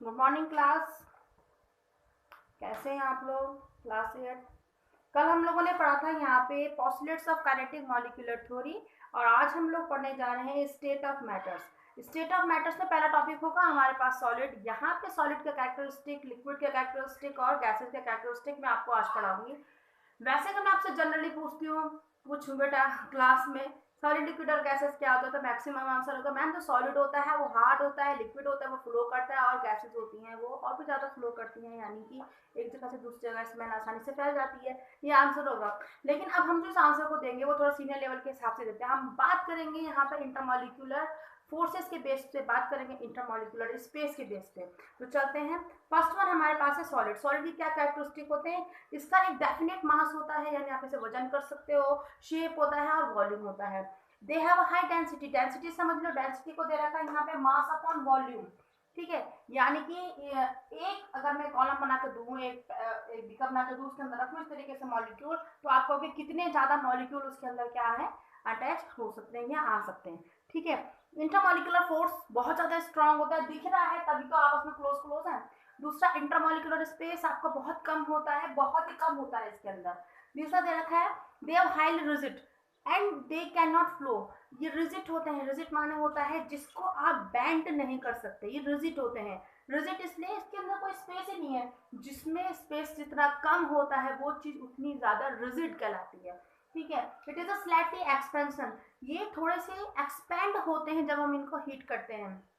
Good morning class. कैसे हैं आप लोग? क्लास 8। कल हम लोगों ने पढ़ा था यहाँ पे postulates of kinetic molecular theory, और आज हम लोग पढ़ने जा रहे हैं state of matters. State of matters में पहला टॉपिक होगा हमारे पास सॉलिड। यहाँ पे सॉलिड का कैरेक्टरिस्टिक, लिक्विड का कैरेक्टरिस्टिक और गैसेस का कैरेक्टरिस्टिक मैं आपको आज पढ़ाऊंगी। वैसे तो मैं आपसे जनरली पूछती हूँ, पूछूँ बेटा क्लास में सॉलिड लिक्विड और गैसेस क्या होता है, तो मैक्सिमम आंसर होगा मैम जो सॉलिड होता है वो हार्ड होता है, लिक्विड होता है वो फ्लो करता है, और गैसेस होती हैं वो और भी ज़्यादा फ्लो करती हैं, यानी कि एक जगह से दूसरी जगह स्मेल आसानी से फैल जाती है। ये आंसर होगा। लेकिन अब हम जिस आंसर को देंगे वो थोड़ा सीनियर लेवल के हिसाब से देते हैं। हम बात करेंगे यहाँ पर इंटरमॉलिक्यूलर फोर्सेस के बेस पे, बात करेंगे इंटरमॉलिक्यूलर स्पेस के बेस पे। तो चलते हैं। फर्स्ट वन हमारे पास है सॉलिड। सॉलिड की क्या कैरेक्टरिस्टिक होते हैं? इसका एक डेफिनेट मास होता है, यानी आप इसे वजन कर सकते हो, शेप होता है और वॉल्यूम होता है। They have high density. Density समझ लो, डेंसिटी को दे रखा है यहाँ पे मास अपॉन वॉल्यूम। ठीक है, यानी कि एक अगर मैं कॉलम बना कर दूं, एक बिका बना कर दूं, उसके अंदर रखूं इस तरीके से मॉलिक्यूल, तो आप कहोगे कितने ज्यादा मॉलिक्यूल उसके अंदर क्या है, अटैच हो सकते हैं या आ सकते हैं। ठीक है, इंटरमॉलिक्यूलर फोर्स बहुत ज्यादा स्ट्रांग होता है, दिख रहा है तभी तो आपस में क्लोज क्लोज है। दूसरा, इंटरमॉलिक्यूलर स्पेस आपका बहुत कम होता है, बहुत ही कम होता है इसके अंदर। तीसरा दे रखा है they have high rigid and they can not flow. ये रिजिड होते हैं। रिजिड माने होता है जिसको आप बेंड नहीं कर सकते, ये रिजिड होते हैं। रिजिड इसलिए इसके अंदर कोई स्पेस ही नहीं है, जिसमें स्पेस जितना कम होता है वो चीज उतनी ज्यादा रिजिड कहलाती है। ठीक है, it is a slightly expansion. ये थोड़े से एक्सपेंड होते हैं जब हम इनको हीट करते हैं।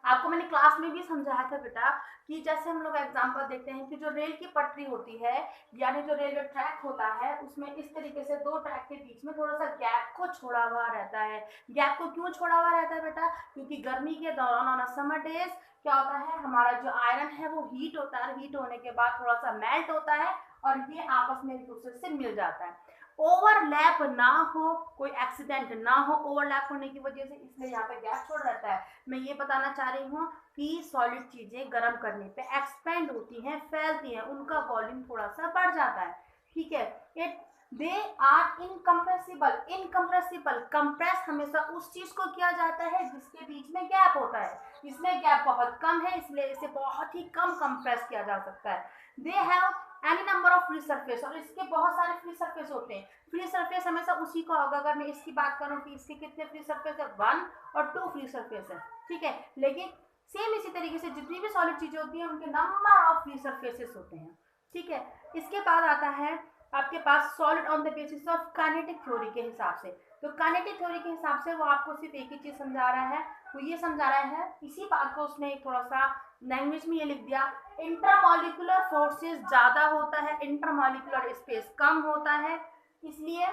आपको मैंने क्लास में भी समझाया था बेटा कि जैसे हम लोग एग्जांपल देखते हैं कि जो रेल की पटरी होती है, यानी जो रेलवे ट्रैक होता है, उसमें इस तरीके से दो ट्रैक के बीच में थोड़ा सा गैप को छोड़ा हुआ रहता है। गैप को क्यों छोड़ा हुआ रहता है बेटा? क्योंकि गर्मी के दौरान ऑन समर डेज क्या होता है, हमारा जो आयरन है वो हीट होता है, हीट होने के बाद थोड़ा सा मेल्ट होता है और ये आपस में एक दूसरे से मिल जाता है। ओवरलैप ना हो, कोई एक्सीडेंट ना हो ओवरलैप होने की वजह से, इसलिए यहाँ पे गैप छोड़ रहता है। मैं ये बताना चाह रही हूँ कि सॉलिड चीजें गर्म करने पे एक्सपेंड होती हैं, फैलती हैं, उनका वॉल्यूम थोड़ा सा बढ़ जाता है। ठीक है, it they are incompressible. Incompressible, compress हमेशा उस चीज को किया जाता है जिसके बीच में गैप होता है। इसमें गैप बहुत कम है, इसलिए इसे बहुत ही कम कंप्रेस किया जा सकता है। They have any number of free surface, और इसके बहुत सारे फ्री सरफेस होते हैं। फ्री सरफेस हमेशा उसी को होगा। अगर मैं इसकी बात करूं कि इसके कितने फ्री सरफेस है, 1 और 2 फ्री सरफेस है। ठीक है, लेकिन सेम इसी तरीके से जितनी भी सॉलिड चीजें होती हैं उनके नंबर ऑफ फ्री सरफेसेस होते हैं। ठीक है, इसके बाद आता है आपके पास solid on the basis of kinetic theory के हिसाब से। तो काइनेटिक थ्योरी के हिसाब से वो आपको सिर्फ एक ही चीज समझा रहा है, वो ये समझा रहा है, इसी बात को उसने एक थोड़ा सा लैंग्वेज में ये लिख दिया, इंटरमॉलिक्यूलर फोर्सेस ज्यादा होता है, इंटरमॉलिक्यूलर स्पेस कम होता है, इसलिए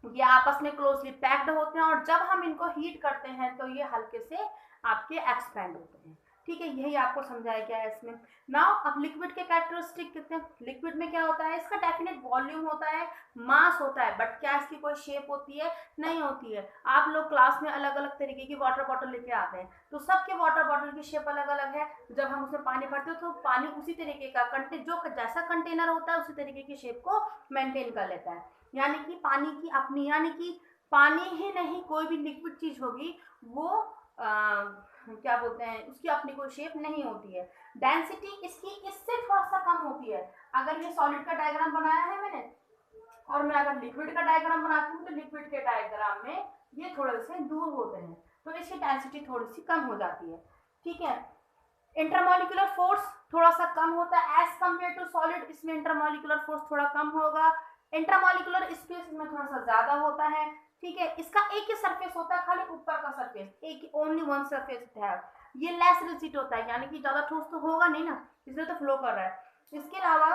ये आपस में क्लोजली पैक्ड होते हैं, और जब हम इनको हीट करते हैं तो ये हल्के से आपके एक्सपेंड होते हैं। ठीक है, यही आपको समझाया गया है इसमें। नाउ अब लिक्विड के कैरेक्टरिस्टिक कितने, लिक्विड में क्या होता है, इसका डेफिनेट वॉल्यूम होता है, मास होता है, बट क्या इसकी कोई शेप होती है? नहीं होती है। आप लोग क्लास में अलग अलग तरीके की वाटर बॉटल लेके आते हैं, तो सबके वाटर बॉटल की शेप अलग अलग है। जब हम उसमें पानी भरते हो तो पानी उसी तरीके का जो जैसा कंटेनर होता है उसी तरीके की शेप को मेंटेन कर लेता है। यानी कि पानी की अपनी, यानी कि पानी ही नहीं, कोई भी लिक्विड चीज होगी वो क्या बोलते हैं, उसकी अपनी कोई शेप नहीं होती है। डेंसिटी इसकी इससे थोड़ा सा कम होती है। अगर ये सॉलिड का डायग्राम बनाया है मैंने, और मैं अगर लिक्विड का डायग्राम बनाती हूँ, तो लिक्विड के डायग्राम में ये थोड़े से दूर होते हैं, तो इसकी डेंसिटी थोड़ी सी कम हो जाती है। ठीक है, इंटरमॉलिक्यूलर फोर्स थोड़ा सा कम होता है एज कम्पेयर टू सॉलिड, इसमें इंटरमॉलिक्यूलर फोर्स थोड़ा कम होगा। इंटरमॉलिक्यूलर स्पेस में थोड़ा सा ज्यादा होता है। ठीक है, इसका एक ही सरफेस होता है, खाली ऊपर का सरफेस, एक ओनली वन सरफेस है। ये लेस रिजिड होता है, यानी कि ज्यादा ठोस तो होगा नहीं ना, इसलिए तो फ्लो कर रहा है। इसके अलावा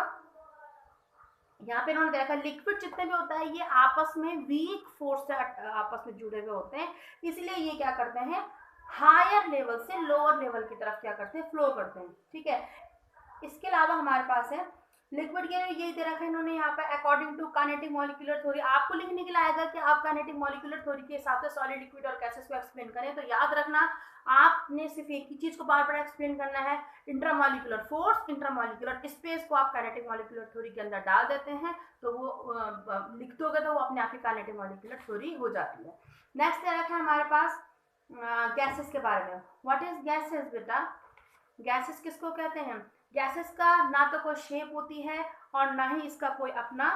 यहाँ पे इन्होंने देखा लिक्विड जितने भी होता है ये आपस में वीक फोर्स से आपस में जुड़े हुए होते हैं, इसलिए ये क्या करते हैं, हायर लेवल से लोअर लेवल की तरफ क्या करते हैं, फ्लो करते हैं। ठीक है, इसके अलावा हमारे पास है लिक्विड के लिए यही दे रखा है इन्होंने यहाँ पे, according to kinetic molecular theory. आपको लिखने के लिए आएगा कि आप काइनेटिक मॉलिक्यूलर थ्योरी के हिसाब से सॉलिड, लिक्विड और गैसेस को एक्सप्लेन करें, तो याद रखना आपने सिर्फ एक ही चीज को बार बार एक्सप्लेन करना है, इंटरमॉलिक्यूलर फोर्स, इंटरमॉलिक्यूलर स्पेस को आप काइनेटिक मॉलिक्यूलर थ्योरी के अंदर डाल देते हैं, तो वो लिख दोगे तो वो अपने आप ही काइनेटिक मॉलिक्यूलर थ्योरी हो जाती है। नेक्स्ट दे रखा है हमारे पास गैसेस के बारे में। व्हाट इज गैसेस बेटा? गैसेस किसको कहते हैं? गैसेस का ना तो कोई शेप होती है और ना ही इसका कोई अपना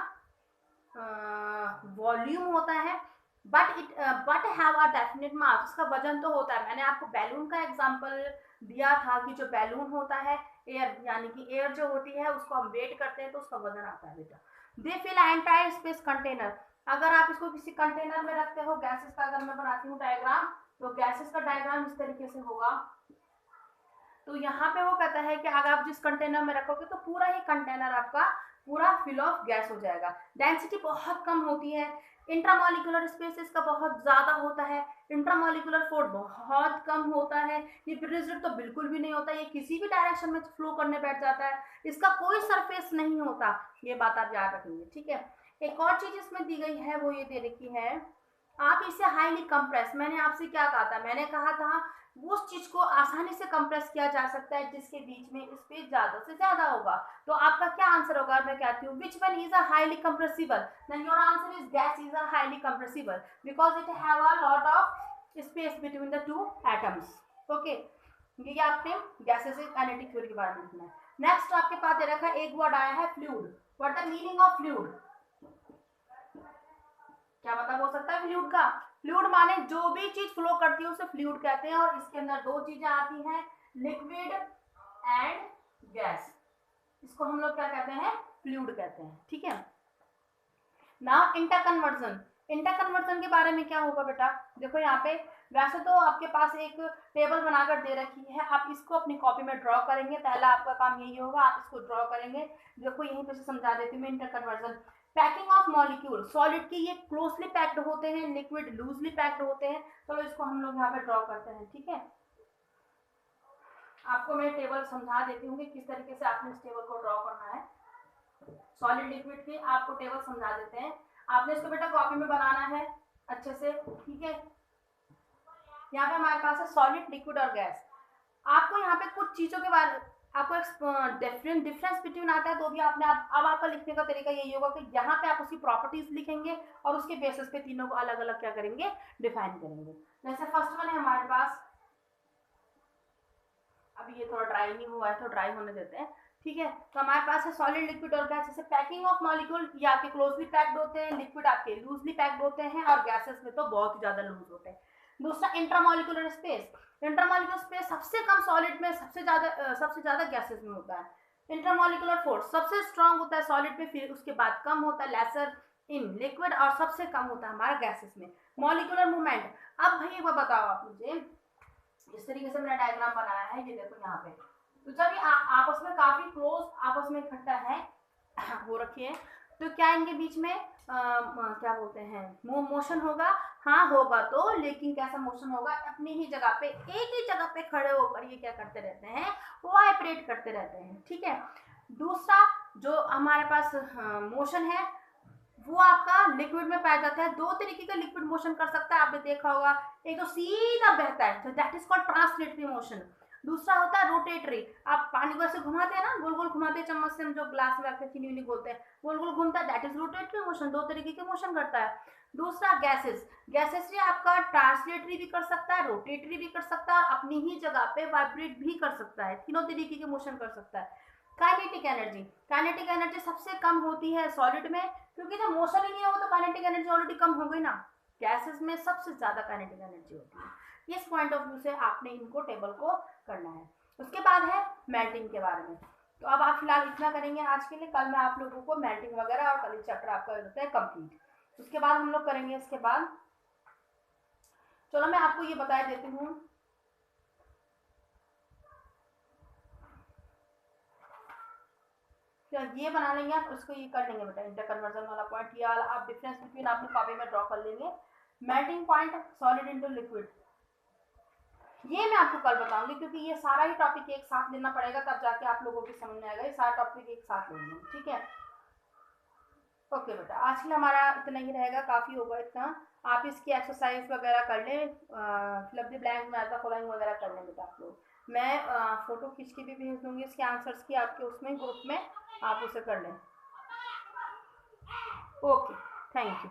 वॉल्यूम होता है, बट हैव अ डेफिनेट मास। इसका वजन तो होता है। मैंने आपको बैलून का एग्जांपल दिया था कि जो बैलून होता है एयर, यानी कि एयर जो होती है उसको हम वेट करते हैं तो उसका वजन आता है बेटा। दे फिल एंटायर स्पेस कंटेनर। अगर आप इसको किसी कंटेनर में रखते हो, गैसेस का अगर मैं बनाती हूँ डायग्राम, तो गैसेस का डायग्राम इस तरीके से होगा। तो यहाँ पे वो कहता है कि अगर आप जिस कंटेनर में रखोगे तो पूरा ही कंटेनर आपका पूरा फिल ऑफ गैस हो जाएगा। डेंसिटी बहुत कम होती है। इंट्रामॉलिक्यूलर स्पेस इसका बहुत ज्यादा होता है। इंट्रामॉलिक्यूलर फोर्स बहुत कम होता है। ये प्रेशर तो बिल्कुल भी नहीं होता, ये किसी भी डायरेक्शन में फ्लो करने बैठ जाता है। इसका कोई सरफेस नहीं होता, ये बात आप याद रखेंगे, ठीक है। एक और चीज इसमें दी गई है, वो ये दे रखी है, आप इसे हाईली कंप्रेस। मैंने आपसे क्या कहा था? मैंने कहा था उस चीज को आसानी से कंप्रेस किया जा सकता है जिसके बीच में स्पेस ज्यादा से ज्यादा होगा। तो आपका क्या आंसर होगा? मैं कहती हूँ which one is a highly compressible, then your answer is gas is a highly compressible because it have a lot of space between the two atoms. Okay, ये आपने गैसेस काइनेटिक थ्योरी के बारे में लिखना है। नेक्स्ट आपके पास दे रखा है, एक वर्ड आया है fluid. What the meaning of fluid? क्या मतलब हो सकता है फ्लूइड का? फ्लूइड माने जो भी चीज फ्लो करती है उसे फ्लूइड कहते हैं, और इसके अंदर दो चीजें आती हैं, लिक्विड एंड गैस। इसको हम लोग क्या कहते हैं? फ्लूइड कहते हैं, ठीक है। Now interconversion. इंटरकन्वर्जन के बारे में क्या होगा बेटा? देखो यहाँ पे वैसे तो आपके पास एक टेबल बनाकर दे रखी है, आप इसको अपनी कॉपी में ड्रॉ करेंगे। पहला आपका काम यही होगा, आप इसको ड्रॉ करेंगे। देखो यहीं पे से समझा देती हूँ मैं interconversion. Packing of molecule, solid की ये क्लोजली पैक्ड होते हैं, लिक्विड लूजली पैक्ड होते हैं। चलो इसको हम लोग यहाँ पे ड्रॉ करते हैं, ठीक है। आपको मैं टेबल समझा देती हूँ कि किस तरीके से आपने इस टेबल को ड्रॉ करना है। सॉलिड लिक्विड की आपको टेबल समझा देते हैं। आपने इसको बेटा कॉपी में बनाना है अच्छे से, ठीक है। यहाँ पे हमारे पास है सॉलिड, लिक्विड और गैस। आपको यहाँ पे कुछ चीजों के बारे आपको डिफरेंस बिटवीन आता है, तो भी आपने अब आपका लिखने का तरीका यही होगा कि यहाँ पे आप उसकी प्रॉपर्टीज लिखेंगे और उसके बेसिस पे तीनों को अलग अलग क्या करेंगे? डिफाइन करेंगे। जैसे फर्स्ट वन है हमारे पास, अभी ये थोड़ा ड्राई नहीं हुआ है तो ड्राई होने देते हैं, ठीक है। तो हमारे पास है सॉलिड, लिक्विड और गैस। जैसे पैकिंग ऑफ मॉलिक्यूल, ये आपके क्लोजली पैक्ड होते हैं, लिक्विड आपके लूजली पैक्ड होते हैं, और गैसेस में तो बहुत ही ज्यादा लूज होते हैं। दूसरा इंट्रामॉलिक्यूलर स्पेस। इंट्रामॉलिक्यूलर स्पेस सबसे कम सॉलिड में, सबसे ज्यादा गैसेस में होता है। इंट्रामॉलिक्यूलर फोर्स सबसे स्ट्रांग होता है सॉलिड में, फिर उसके बाद कम होता है लेसर इन लिक्विड, और सबसे कम होता है हमारा गैसेस में। मॉलिक्यूलर मूवमेंट, अब भाई एक बार बताओ आप मुझे, इस तरीके से मैंने डायग्राम बनाया है, ये देखो यहाँ पे। तो जब ये आपस में काफी क्लोज आपस में इकट्ठा है वो रखिए, तो क्या इनके बीच में क्या बोलते हैं, मोशन होगा? हाँ होगा, तो लेकिन कैसा मोशन होगा? अपनी ही जगह पे, एक ही जगह पे खड़े होकर ये क्या करते रहते हैं? वाइब्रेट करते रहते हैं, ठीक है। दूसरा जो हमारे पास मोशन है वो आपका लिक्विड में पाया जाता है। दो तरीके का लिक्विड मोशन कर सकता है, आपने देखा होगा। एक तो सीधा बहता है, तो that is called translatory motion. दूसरा होता है रोटेटरी, आप पानी को ऐसे घुमाते हैं ना, गोल गोल घुमाते हैं चम्मच से, हम जो ग्लास में रखते चीनी बोलते हैं, गोल गोल घूमता है, दैट इज रोटेटरी मोशन। दो तरीके के मोशन करता है। दूसरा गैसेस, गैसेस से आपका ट्रांसलेटरी भी कर सकता है, रोटेटरी भी कर सकता है, और अपनी ही जगह पे वाइब्रेट भी कर सकता है। तीनों तरीके के मोशन कर सकता है। काइनेटिक एनर्जी, काइनेटिक एनर्जी सबसे कम होती है सॉलिड में, क्योंकि जब मोशन ही नहीं होगा तो काइनेटिक एनर्जी ऑलरेडी कम हो गई ना। गैसेस में सबसे ज्यादा काइनेटिक एनर्जी होती है। इस पॉइंट ऑफ व्यू से आपने इनको टेबल को करना है। उसके बाद है मेल्टिंग के बारे में। तो अब आप फिलहाल इतना करेंगे आज के लिए, कल मैं आप लोगों को मेल्टिंग वगैरह, और कल चैप्टर आपका होता है कंप्लीट। उसके बाद हम लोग करेंगे, इसके बाद चलो मैं आपको ये बता देती हूँ, ये बना लेंगे आप, उसको ये कर लेंगे बेटा, इंटरकन्वर्जन वाला पॉइंट, ये वाला आप डिफरेंस बिटवीन आपने कॉपी में ड्रॉ कर लेंगे। Melting point, solid into liquid, ये मैं आपको कल बताऊंगी, क्योंकि ये सारा ही टॉपिक एक साथ लेना पड़ेगा, तब जाके आप लोगों की समझ में आएगा। ये सारा टॉपिक एक साथ लेंगे, ठीक है। ओके बेटा, आज के लिए हमारा इतना ही रहेगा, काफी होगा इतना। आप इसकी एक्सरसाइज वगैरह कर लें, फिल अप द ब्लैंक में आता फॉलोइंग वगैरह कर लें बेटा आप लोग। मैं फोटो खींच के भी भेज दूंगी इसके आंसर्स की आपके उसमें ग्रुप में, आप उसे कर लें। Okay, thank you.